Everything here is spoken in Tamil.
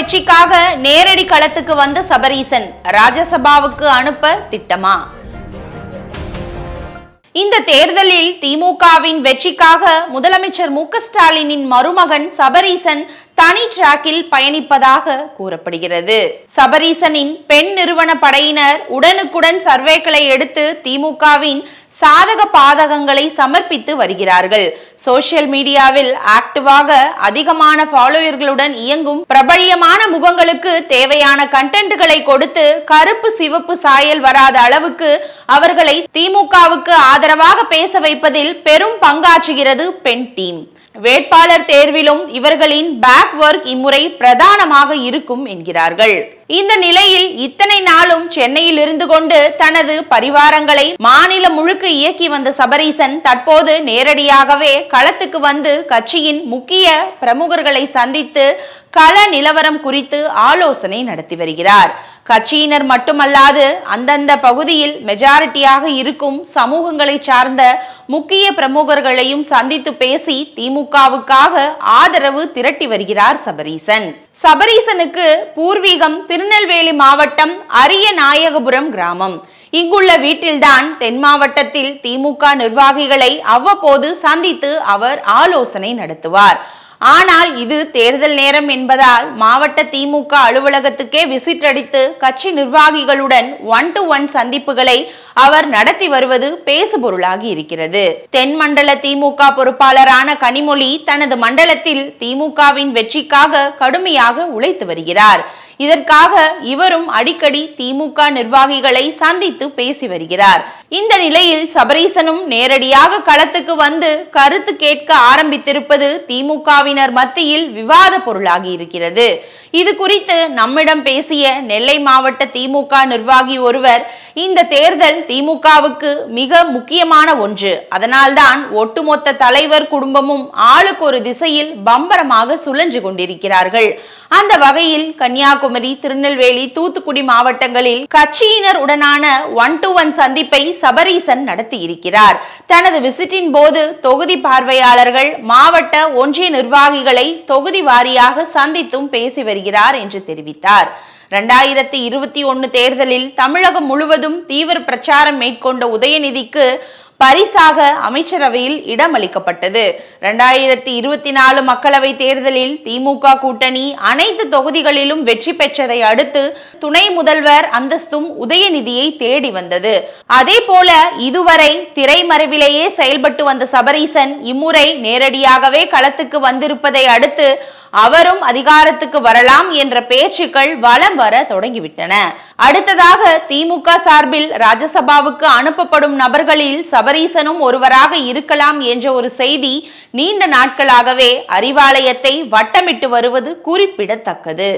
வெற்றிக்காக நேரடி களத்துக்கு வந்த சபரீசன் ராஜ்யசபாவுக்கு அனுப்ப திட்டமா? இந்த தேர்தலில் திமுகவின் வெற்றிக்காக முதலமைச்சர் மு க ஸ்டாலினின் மருமகன் சபரீசன் தனி டிராக்கில் பயணிப்பதாக கூறப்படுகிறது. சபரீசனின் பெண் நிறுவன படையினர் உடனுக்குடன் சர்வேக்களை எடுத்து திமுகவின் சாதக பாதகங்களை சமர்ப்பித்து வருகிறார்கள். சோசியல் மீடியாவில் ஆக்டிவாக அதிகமான ஃபாலோயர்களுடன் இயங்கும் பிரபல்யமான முகங்களுக்கு தேவையான கண்டென்ட்களை கொடுத்து கருப்பு சிவப்பு சாயல் வராத அளவுக்கு அவர்களை திமுகவுக்கு ஆதரவாக பேச வைப்பதில் பெரும் பங்காற்றுகிறது பெண் டீம். வேட்பாளர் தேர்விலும் இவர்களின் பேக் ஒர்க் இம்முறை பிரதானமாக இருக்கும் என்கிறார்கள். இந்த நிலையில் இத்தனை நாளும் சென்னையில் இருந்து கொண்டு தனது பரிவாரங்களை மாநிலம் முழுக்க இயக்கி வந்த சபரீசன் தற்போது நேரடியாகவே களத்துக்கு வந்து கட்சியின் முக்கிய பிரமுகர்களை சந்தித்து கள நிலவரம் குறித்து ஆலோசனை நடத்தி வருகிறார். கட்சியினர் மட்டுமல்லாது அந்தந்த பகுதியில் மெஜாரிட்டியாக இருக்கும் சமூகங்களை சார்ந்த முக்கிய பிரமுகர்களையும் சந்தித்து பேசி திமுகவுக்காக ஆதரவு திரட்டி வருகிறார் சபரீசன். சபரீசனுக்கு பூர்வீகம் திருநெல்வேலி மாவட்டம் அரியநாயகபுரம் கிராமம். இங்குள்ள வீட்டில்தான் தென் மாவட்டத்தில் திமுக நிர்வாகிகளை அவ்வப்போது சந்தித்து அவர் ஆலோசனை நடத்துவார். ஆனால் இது தேர்தல் நேரம் என்பதால் மாவட்ட திமுக அலுவலகத்துக்கே விசிட் அடித்து கட்சி நிர்வாகிகளுடன் 1-to-1 சந்திப்புகளை அவர் நடத்தி வருவது பேசுபொருளாகி இருக்கிறது. தென் மண்டல திமுக பொறுப்பாளரான கனிமொழி தனது மண்டலத்தில் திமுகவின் வெற்றிக்காக கடுமையாக உழைத்து வருகிறார். இதற்காக இவரும் அடிக்கடி திமுக நிர்வாகிகளை சந்தித்து பேசி வருகிறார். இந்த நிலையில் சபரீசனும் நேரடியாக களத்துக்கு வந்து கருத்து கேட்க ஆரம்பித்திருப்பது திமுகவினர் மத்தியில் விவாத பொருளாகி இருக்கிறது. இது குறித்து நம்மிடம் பேசிய நெல்லை மாவட்ட திமுக நிர்வாகி ஒருவர், இந்த தேர்தல் திமுகவுக்கு மிக முக்கியமான ஒன்று, அதனால்தான் ஒட்டுமொத்த தலைவர் குடும்பமும் ஆளுக்கு ஒரு திசையில் பம்பரமாக சுழன்று கொண்டிருக்கிறார்கள். அந்த வகையில் கன்னியாகுமரி, திருநெல்வேலி, தூத்துக்குடி மாவட்டங்களில் கட்சியினர் உடனான 1-to-1 சந்திப்பை சபரீசன் நடத்தி இருக்கிறார். தனது விசிட்டின் போது தொகுதி பார்வையாளர்கள், மாவட்ட ஒன்றிய நிர்வாகிகளை தொகுதி வாரியாக சந்தித்தும் பேசி வருகிறார் என்று தெரிவித்தார். 2021 தேர்தலில் தமிழகம் முழுவதும் தீவிர பிரச்சாரம் மேற்கொண்ட உதயநிதிக்கு பரிசாக அமைச்சரவையில் இடம் அளிக்கப்பட்டது. 2024 மக்களவை தேர்தலில் திமுக கூட்டணி அனைத்து தொகுதிகளிலும் வெற்றி பெற்றதை அடுத்து துணை முதல்வர் அந்தஸ்தும் உதயநிதியை தேடி வந்தது. அதே போல இதுவரை திரைமறைவிலேயே செயல்பட்டு வந்த சபரீசன் இம்முறை நேரடியாகவே களத்துக்கு வந்திருப்பதை அடுத்து அவரும் அதிகாரத்துக்கு வரலாம் என்ற பேச்சுக்கள் வலம் வர தொடங்கிவிட்டன. அடுத்ததாக திமுக சார்பில் ராஜ்யசபாவுக்கு அனுப்பப்படும் நபர்களில் சபரீசனும் ஒருவராக இருக்கலாம் என்ற ஒரு செய்தி நீண்ட நாட்களாகவே அறிவாலயத்தை வட்டமிட்டு வருவது குறிப்பிடத்தக்கது.